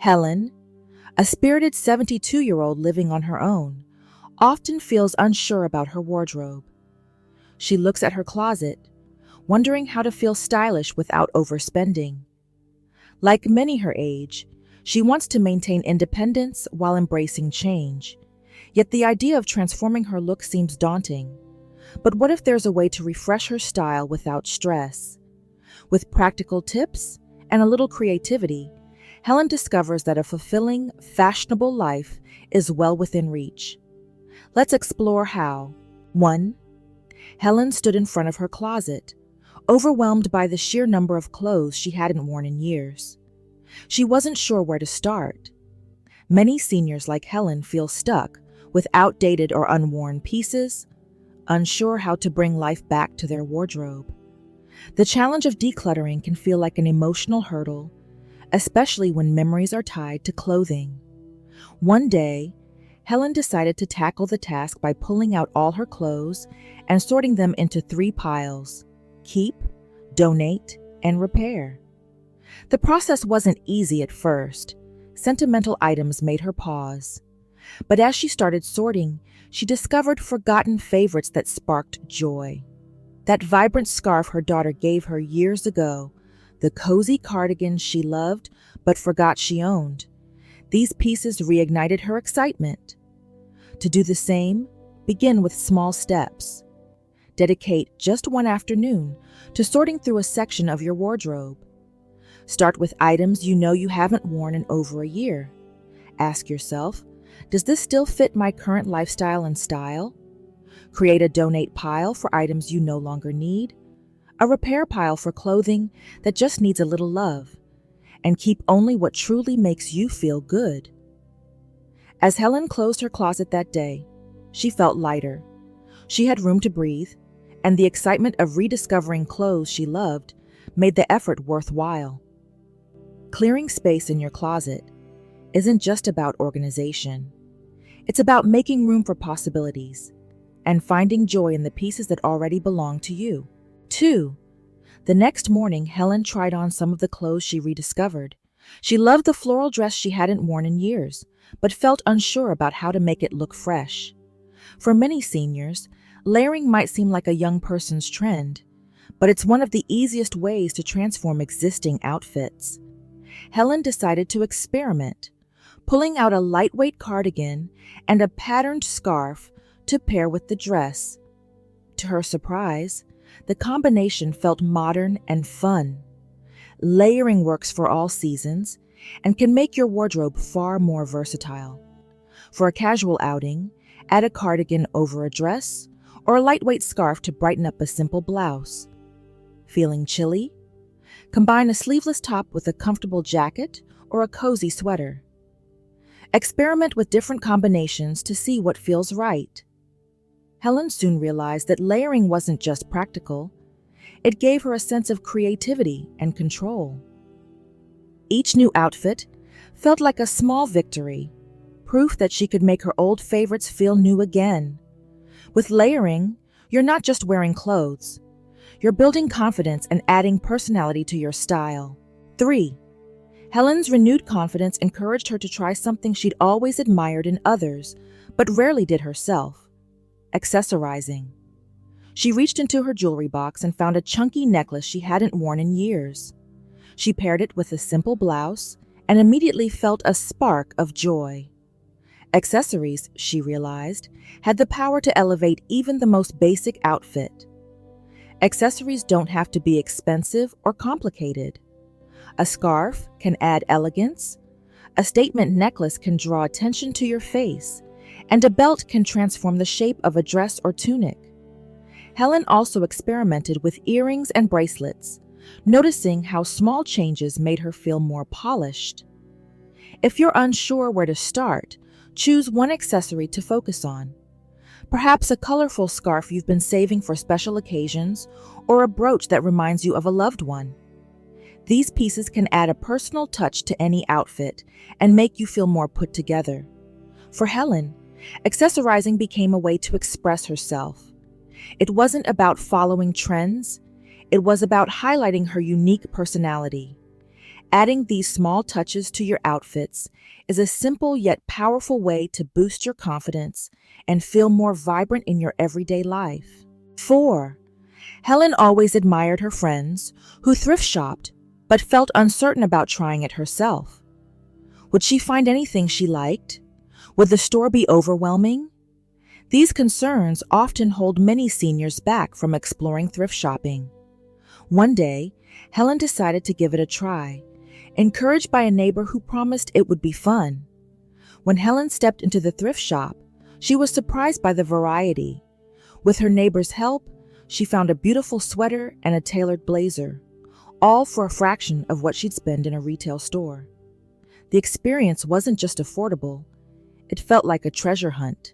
Helen, a spirited 72-year-old living on her own, often feels unsure about her wardrobe. She looks at her closet, wondering how to feel stylish without overspending. Like many her age, she wants to maintain independence while embracing change. Yet the idea of transforming her look seems daunting. But what if there's a way to refresh her style without stress? With practical tips and a little creativity, Helen discovers that a fulfilling, fashionable life is well within reach. Let's explore how. 1. Helen stood in front of her closet, overwhelmed by the sheer number of clothes she hadn't worn in years. She wasn't sure where to start. Many seniors like Helen feel stuck with outdated or unworn pieces, unsure how to bring life back to their wardrobe. The challenge of decluttering can feel like an emotional hurdle, especially when memories are tied to clothing. One day, Helen decided to tackle the task by pulling out all her clothes and sorting them into 3 piles: keep, donate, and repair. The process wasn't easy at first. Sentimental items made her pause. But as she started sorting, she discovered forgotten favorites that sparked joy. That vibrant scarf her daughter gave her years ago, the cozy cardigan she loved but forgot she owned. These pieces reignited her excitement. To do the same, begin with small steps. Dedicate just one afternoon to sorting through a section of your wardrobe. Start with items you know you haven't worn in over a year. Ask yourself, does this still fit my current lifestyle and style? Create a donate pile for items you no longer need, a repair pile for clothing that just needs a little love, and keep only what truly makes you feel good. As Helen closed her closet that day, she felt lighter. She had room to breathe, and the excitement of rediscovering clothes she loved made the effort worthwhile. Clearing space in your closet isn't just about organization. It's about making room for possibilities and finding joy in the pieces that already belong to you. 2. The next morning, Helen tried on some of the clothes she rediscovered. She loved the floral dress she hadn't worn in years, but felt unsure about how to make it look fresh. For many seniors, layering might seem like a young person's trend, but it's one of the easiest ways to transform existing outfits. Helen decided to experiment, pulling out a lightweight cardigan and a patterned scarf to pair with the dress. To her surprise, the combination felt modern and fun. Layering works for all seasons and can make your wardrobe far more versatile. For a casual outing, add a cardigan over a dress or a lightweight scarf to brighten up a simple blouse. Feeling chilly? Combine a sleeveless top with a comfortable jacket or a cozy sweater. Experiment with different combinations to see what feels right. Helen soon realized that layering wasn't just practical. It gave her a sense of creativity and control. Each new outfit felt like a small victory, proof that she could make her old favorites feel new again. With layering, you're not just wearing clothes. You're building confidence and adding personality to your style. 3. Helen's renewed confidence encouraged her to try something she'd always admired in others, but rarely did herself: accessorizing. She reached into her jewelry box and found a chunky necklace she hadn't worn in years. She paired it with a simple blouse and immediately felt a spark of joy. Accessories, she realized, had the power to elevate even the most basic outfit. Accessories don't have to be expensive or complicated. A scarf can add elegance, a statement necklace can draw attention to your face, and a belt can transform the shape of a dress or tunic. Helen also experimented with earrings and bracelets, noticing how small changes made her feel more polished. If you're unsure where to start, choose one accessory to focus on. Perhaps a colorful scarf you've been saving for special occasions, or a brooch that reminds you of a loved one. These pieces can add a personal touch to any outfit and make you feel more put together. For Helen, accessorizing became a way to express herself. It wasn't about following trends, it was about highlighting her unique personality. Adding these small touches to your outfits is a simple yet powerful way to boost your confidence and feel more vibrant in your everyday life. 4. Helen always admired her friends who thrift shopped but felt uncertain about trying it herself. Would she find anything she liked? Would the store be overwhelming? These concerns often hold many seniors back from exploring thrift shopping. One day, Helen decided to give it a try, encouraged by a neighbor who promised it would be fun. When Helen stepped into the thrift shop, she was surprised by the variety. With her neighbor's help, she found a beautiful sweater and a tailored blazer, all for a fraction of what she'd spend in a retail store. The experience wasn't just affordable, it felt like a treasure hunt.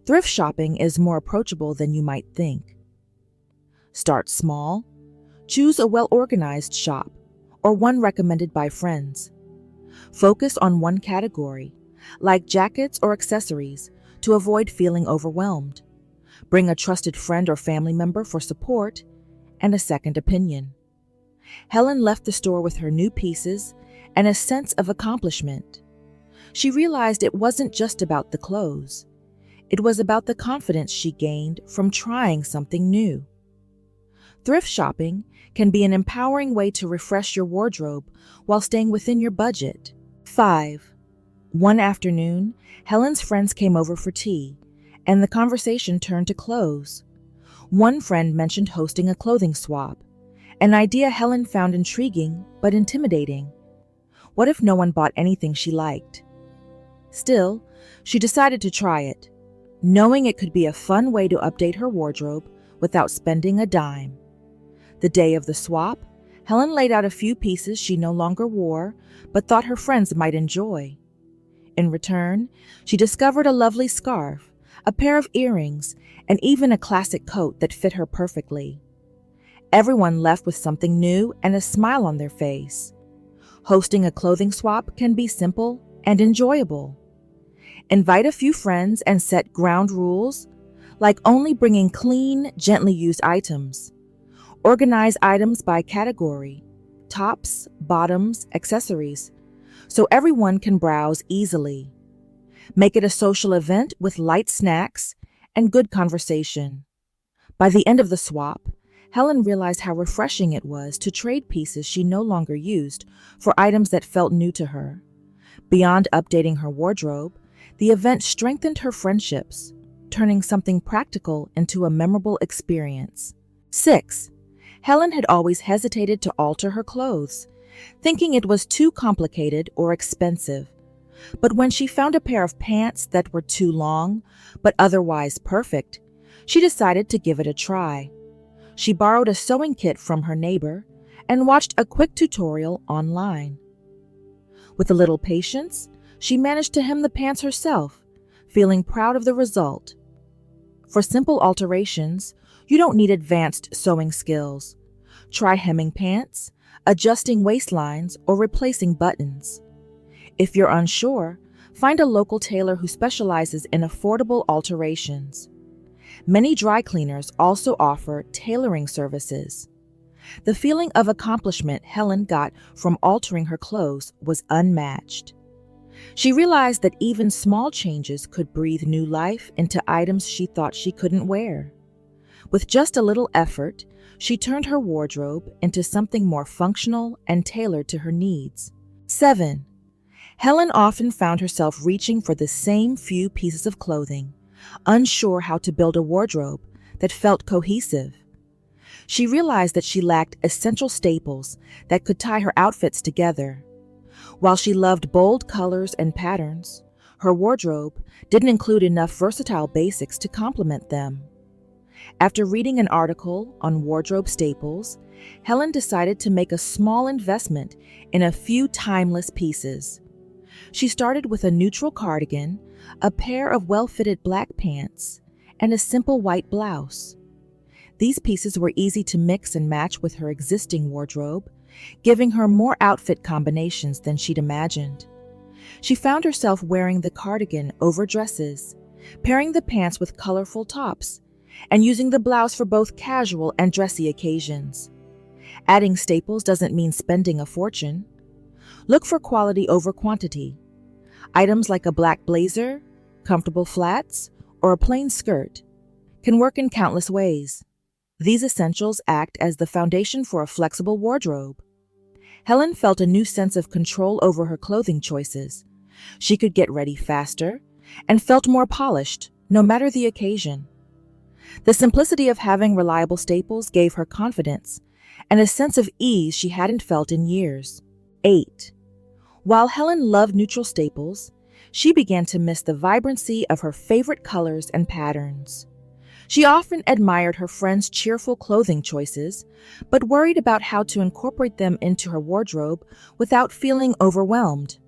Thrift shopping is more approachable than you might think. Start small. Choose a well-organized shop or one recommended by friends. Focus on one category, like jackets or accessories, to avoid feeling overwhelmed. Bring a trusted friend or family member for support and a second opinion. Helen left the store with her new pieces and a sense of accomplishment. She realized it wasn't just about the clothes. It was about the confidence she gained from trying something new. Thrift shopping can be an empowering way to refresh your wardrobe while staying within your budget. 5. One afternoon, Helen's friends came over for tea, and the conversation turned to clothes. One friend mentioned hosting a clothing swap, an idea Helen found intriguing but intimidating. What if no one bought anything she liked? Still, she decided to try it, knowing it could be a fun way to update her wardrobe without spending a dime. The day of the swap, Helen laid out a few pieces she no longer wore but thought her friends might enjoy. In return, she discovered a lovely scarf, a pair of earrings, and even a classic coat that fit her perfectly. Everyone left with something new and a smile on their face. Hosting a clothing swap can be simple and enjoyable. Invite a few friends and set ground rules, like only bringing clean, gently used items. Organize items by category, tops, bottoms, accessories, so everyone can browse easily. Make it a social event with light snacks and good conversation. By the end of the swap, Helen realized how refreshing it was to trade pieces she no longer used for items that felt new to her. Beyond updating her wardrobe, the event strengthened her friendships, turning something practical into a memorable experience. 6. Helen had always hesitated to alter her clothes, thinking it was too complicated or expensive. But when she found a pair of pants that were too long, but otherwise perfect, she decided to give it a try. She borrowed a sewing kit from her neighbor and watched a quick tutorial online. With a little patience, she managed to hem the pants herself, feeling proud of the result. For simple alterations, you don't need advanced sewing skills. Try hemming pants, adjusting waistlines, or replacing buttons. If you're unsure, find a local tailor who specializes in affordable alterations. Many dry cleaners also offer tailoring services. The feeling of accomplishment Helen got from altering her clothes was unmatched. She realized that even small changes could breathe new life into items she thought she couldn't wear. With just a little effort, she turned her wardrobe into something more functional and tailored to her needs. 7. Helen often found herself reaching for the same few pieces of clothing, unsure how to build a wardrobe that felt cohesive. She realized that she lacked essential staples that could tie her outfits together. While she loved bold colors and patterns, her wardrobe didn't include enough versatile basics to complement them. After reading an article on wardrobe staples, Helen decided to make a small investment in a few timeless pieces. She started with a neutral cardigan, a pair of well-fitted black pants, and a simple white blouse. These pieces were easy to mix and match with her existing wardrobe, giving her more outfit combinations than she'd imagined. She found herself wearing the cardigan over dresses, pairing the pants with colorful tops, and using the blouse for both casual and dressy occasions. Adding staples doesn't mean spending a fortune. Look for quality over quantity. Items like a black blazer, comfortable flats, or a plain skirt can work in countless ways. These essentials act as the foundation for a flexible wardrobe. Helen felt a new sense of control over her clothing choices. She could get ready faster and felt more polished, no matter the occasion. The simplicity of having reliable staples gave her confidence and a sense of ease she hadn't felt in years. 8. While Helen loved neutral staples, she began to miss the vibrancy of her favorite colors and patterns. She often admired her friends' cheerful clothing choices, but worried about how to incorporate them into her wardrobe without feeling overwhelmed.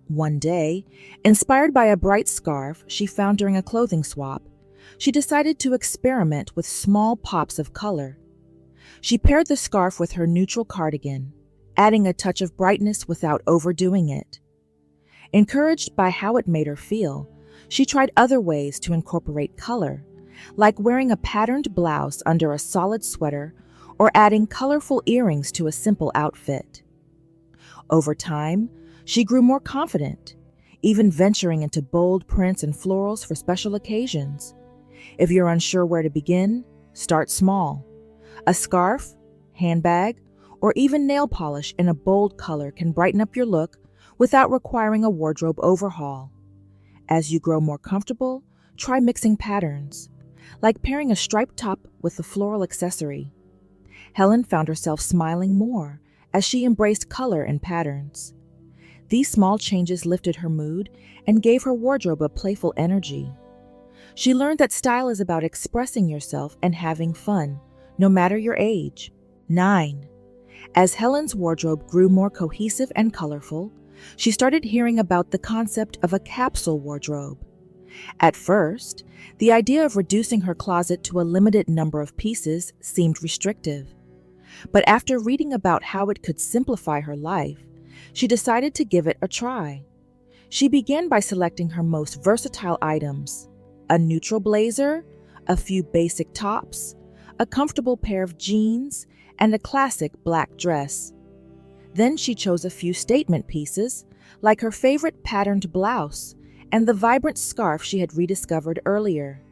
One day, inspired by a bright scarf she found during a clothing swap, she decided to experiment with small pops of color. She paired the scarf with her neutral cardigan, adding a touch of brightness without overdoing it. Encouraged by how it made her feel, she tried other ways to incorporate color, like wearing a patterned blouse under a solid sweater or adding colorful earrings to a simple outfit. Over time, she grew more confident, even venturing into bold prints and florals for special occasions. If you're unsure where to begin, start small. A scarf, handbag, or even nail polish in a bold color can brighten up your look without requiring a wardrobe overhaul. As you grow more comfortable, try mixing patterns, like pairing a striped top with a floral accessory. Helen found herself smiling more as she embraced color and patterns. These small changes lifted her mood and gave her wardrobe a playful energy. She learned that style is about expressing yourself and having fun, no matter your age. 9. As Helen's wardrobe grew more cohesive and colorful, she started hearing about the concept of a capsule wardrobe. At first, the idea of reducing her closet to a limited number of pieces seemed restrictive. But after reading about how it could simplify her life, she decided to give it a try. She began by selecting her most versatile items: a neutral blazer, a few basic tops, a comfortable pair of jeans, and a classic black dress. Then she chose a few statement pieces, like her favorite patterned blouse and the vibrant scarf she had rediscovered earlier.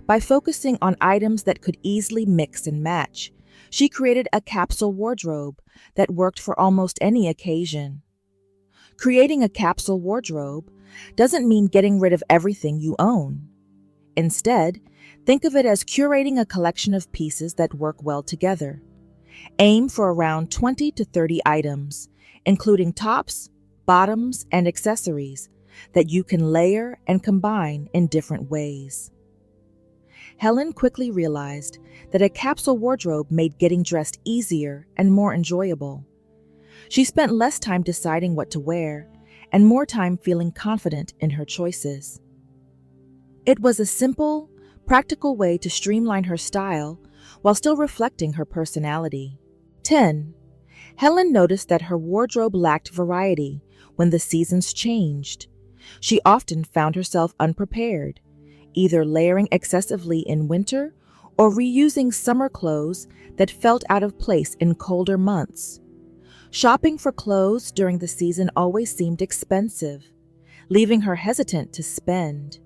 By focusing on items that could easily mix and match, she created a capsule wardrobe that worked for almost any occasion. Creating a capsule wardrobe doesn't mean getting rid of everything you own. Instead, think of it as curating a collection of pieces that work well together. Aim for around 20 to 30 items, including tops, bottoms, and accessories that you can layer and combine in different ways. Helen quickly realized that a capsule wardrobe made getting dressed easier and more enjoyable. She spent less time deciding what to wear and more time feeling confident in her choices. It was a simple, practical way to streamline her style while still reflecting her personality. 10. Helen noticed that her wardrobe lacked variety when the seasons changed. She often found herself unprepared, either layering excessively in winter or reusing summer clothes that felt out of place in colder months. Shopping for clothes during the season always seemed expensive, leaving her hesitant to spend.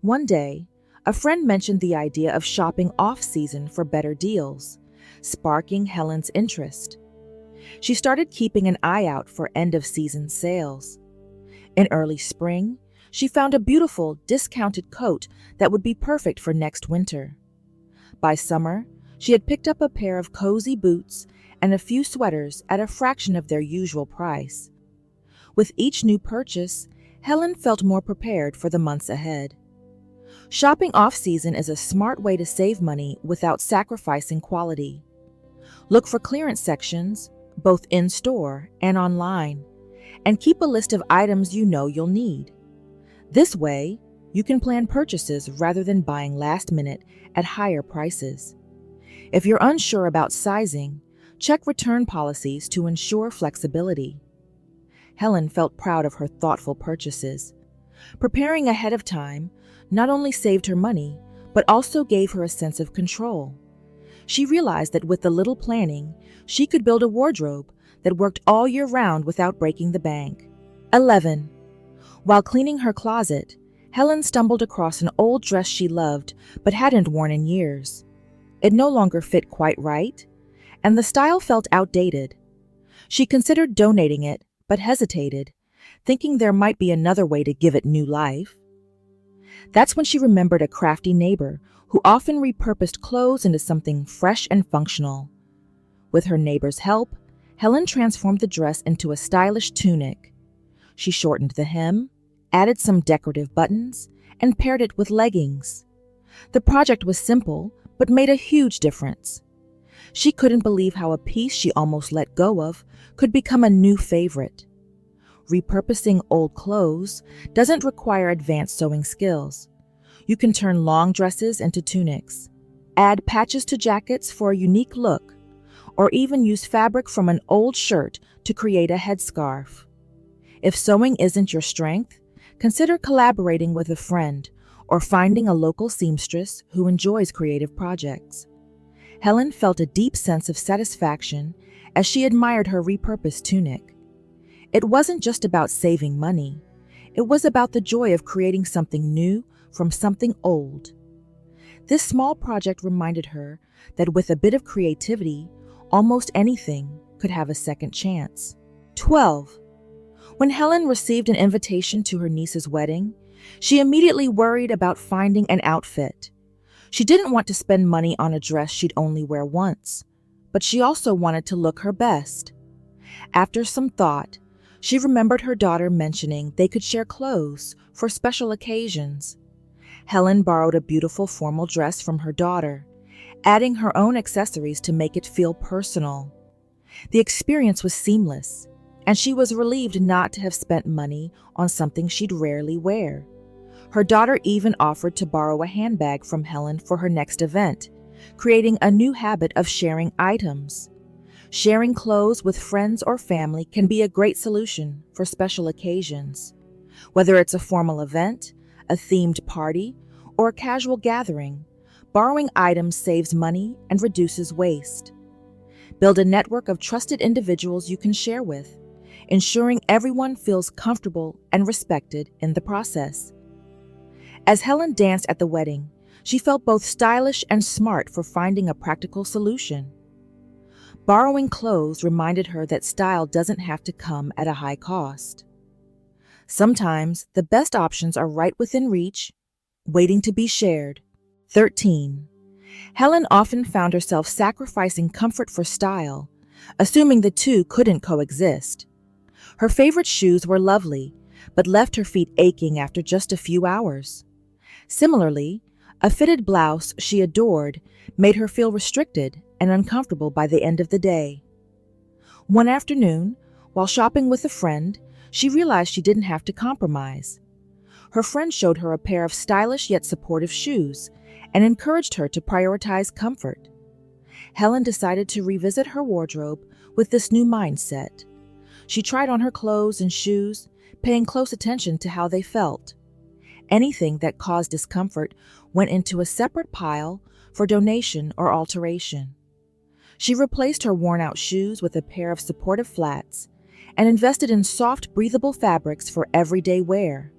One day, a friend mentioned the idea of shopping off-season for better deals, sparking Helen's interest. She started keeping an eye out for end-of-season sales. In early spring, she found a beautiful, discounted coat that would be perfect for next winter. By summer, she had picked up a pair of cozy boots and a few sweaters at a fraction of their usual price. With each new purchase, Helen felt more prepared for the months ahead. Shopping off-season is a smart way to save money without sacrificing quality. Look for clearance sections, both in-store and online, and keep a list of items you know you'll need. This way, you can plan purchases rather than buying last minute at higher prices. If you're unsure about sizing, check return policies to ensure flexibility. Helen felt proud of her thoughtful purchases. Preparing ahead of time not only saved her money, but also gave her a sense of control. She realized that with a little planning, she could build a wardrobe that worked all year round without breaking the bank. 11. While cleaning her closet, Helen stumbled across an old dress she loved but hadn't worn in years. It no longer fit quite right, and the style felt outdated. She considered donating it, but hesitated, thinking there might be another way to give it new life. That's when she remembered a crafty neighbor who often repurposed clothes into something fresh and functional. With her neighbor's help, Helen transformed the dress into a stylish tunic. She shortened the hem, added some decorative buttons, and paired it with leggings. The project was simple, but made a huge difference. She couldn't believe how a piece she almost let go of could become a new favorite. Repurposing old clothes doesn't require advanced sewing skills. You can turn long dresses into tunics, add patches to jackets for a unique look, or even use fabric from an old shirt to create a headscarf. If sewing isn't your strength, consider collaborating with a friend or finding a local seamstress who enjoys creative projects. Helen felt a deep sense of satisfaction as she admired her repurposed tunic. It wasn't just about saving money. It was about the joy of creating something new from something old. This small project reminded her that with a bit of creativity, almost anything could have a second chance. 12. When Helen received an invitation to her niece's wedding, she immediately worried about finding an outfit. She didn't want to spend money on a dress she'd only wear once, but she also wanted to look her best. After some thought, she remembered her daughter mentioning they could share clothes for special occasions. Helen borrowed a beautiful formal dress from her daughter, adding her own accessories to make it feel personal. The experience was seamless, and she was relieved not to have spent money on something she'd rarely wear. Her daughter even offered to borrow a handbag from Helen for her next event, creating a new habit of sharing items. Sharing clothes with friends or family can be a great solution for special occasions. Whether it's a formal event, a themed party, or a casual gathering, borrowing items saves money and reduces waste. Build a network of trusted individuals you can share with, ensuring everyone feels comfortable and respected in the process. As Helen danced at the wedding, she felt both stylish and smart for finding a practical solution. Borrowing clothes reminded her that style doesn't have to come at a high cost. Sometimes the best options are right within reach, waiting to be shared. 13. Helen often found herself sacrificing comfort for style, assuming the two couldn't coexist. Her favorite shoes were lovely, but left her feet aching after just a few hours. Similarly, a fitted blouse she adored made her feel restricted and uncomfortable by the end of the day. One afternoon, while shopping with a friend, she realized she didn't have to compromise. Her friend showed her a pair of stylish yet supportive shoes and encouraged her to prioritize comfort. Helen decided to revisit her wardrobe with this new mindset. She tried on her clothes and shoes, paying close attention to how they felt. Anything that caused discomfort went into a separate pile for donation or alteration. She replaced her worn-out shoes with a pair of supportive flats and invested in soft, breathable fabrics for everyday wear.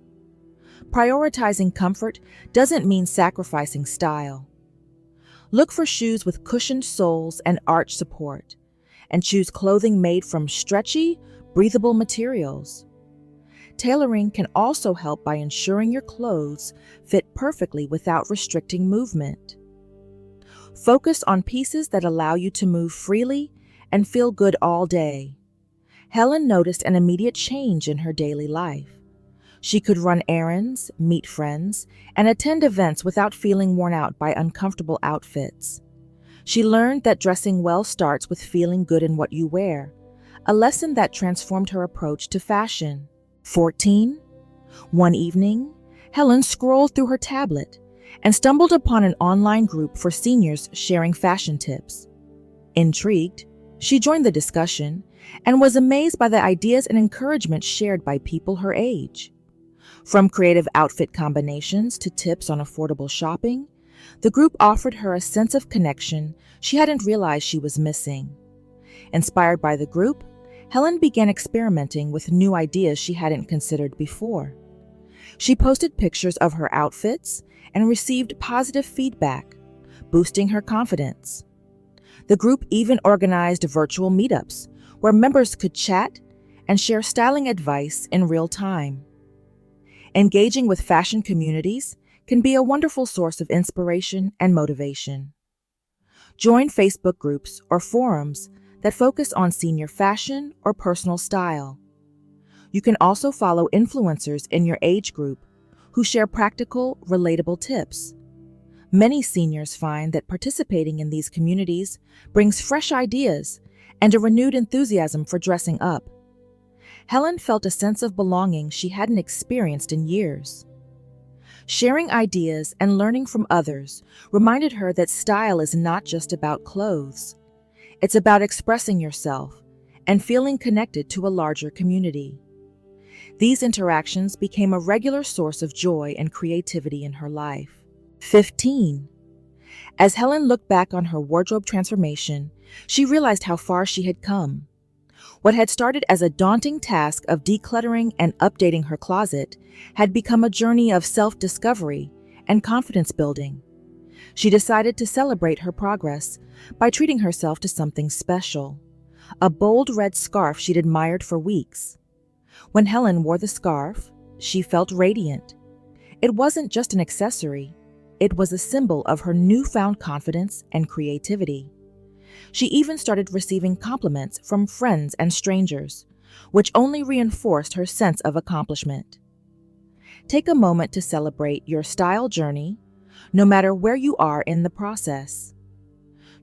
Prioritizing comfort doesn't mean sacrificing style. Look for shoes with cushioned soles and arch support, and choose clothing made from stretchy, breathable materials. Tailoring can also help by ensuring your clothes fit perfectly without restricting movement. Focus on pieces that allow you to move freely and feel good all day. Helen noticed an immediate change in her daily life. She could run errands, meet friends, and attend events without feeling worn out by uncomfortable outfits. She learned that dressing well starts with feeling good in what you wear, a lesson that transformed her approach to fashion. 14. One evening, Helen scrolled through her tablet and stumbled upon an online group for seniors sharing fashion tips. Intrigued, she joined the discussion and was amazed by the ideas and encouragement shared by people her age. From creative outfit combinations to tips on affordable shopping, the group offered her a sense of connection she hadn't realized she was missing. Inspired by the group, Helen began experimenting with new ideas she hadn't considered before. She posted pictures of her outfits and received positive feedback, boosting her confidence. The group even organized virtual meetups where members could chat and share styling advice in real time. Engaging with fashion communities can be a wonderful source of inspiration and motivation. Join Facebook groups or forums that focus on senior fashion or personal style. You can also follow influencers in your age group who share practical, relatable tips. Many seniors find that participating in these communities brings fresh ideas and a renewed enthusiasm for dressing up. Helen felt a sense of belonging she hadn't experienced in years. Sharing ideas and learning from others reminded her that style is not just about clothes. It's about expressing yourself and feeling connected to a larger community. These interactions became a regular source of joy and creativity in her life. 15. As Helen looked back on her wardrobe transformation, she realized how far she had come. What had started as a daunting task of decluttering and updating her closet had become a journey of self-discovery and confidence building. She decided to celebrate her progress by treating herself to something special, a bold red scarf she'd admired for weeks. When Helen wore the scarf, she felt radiant. It wasn't just an accessory, it was a symbol of her newfound confidence and creativity. She even started receiving compliments from friends and strangers, which only reinforced her sense of accomplishment. Take a moment to celebrate your style journey, no matter where you are in the process.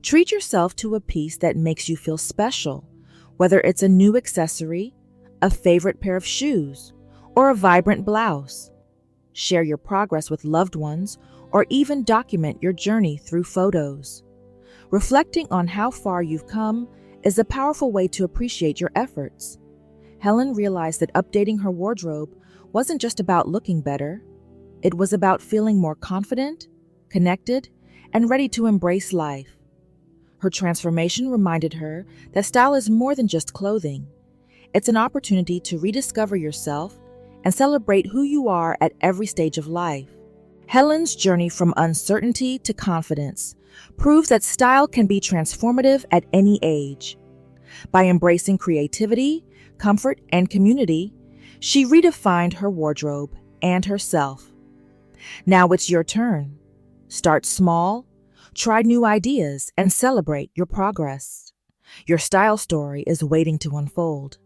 Treat yourself to a piece that makes you feel special, whether it's a new accessory, a favorite pair of shoes, or a vibrant blouse. Share your progress with loved ones, or even document your journey through photos. Reflecting on how far you've come is a powerful way to appreciate your efforts. Helen realized that updating her wardrobe wasn't just about looking better. It was about feeling more confident, connected, and ready to embrace life. Her transformation reminded her that style is more than just clothing. It's an opportunity to rediscover yourself and celebrate who you are at every stage of life. Helen's journey from uncertainty to confidence proves that style can be transformative at any age. By embracing creativity, comfort, and community, she redefined her wardrobe and herself. Now it's your turn. Start small, try new ideas, and celebrate your progress. Your style story is waiting to unfold.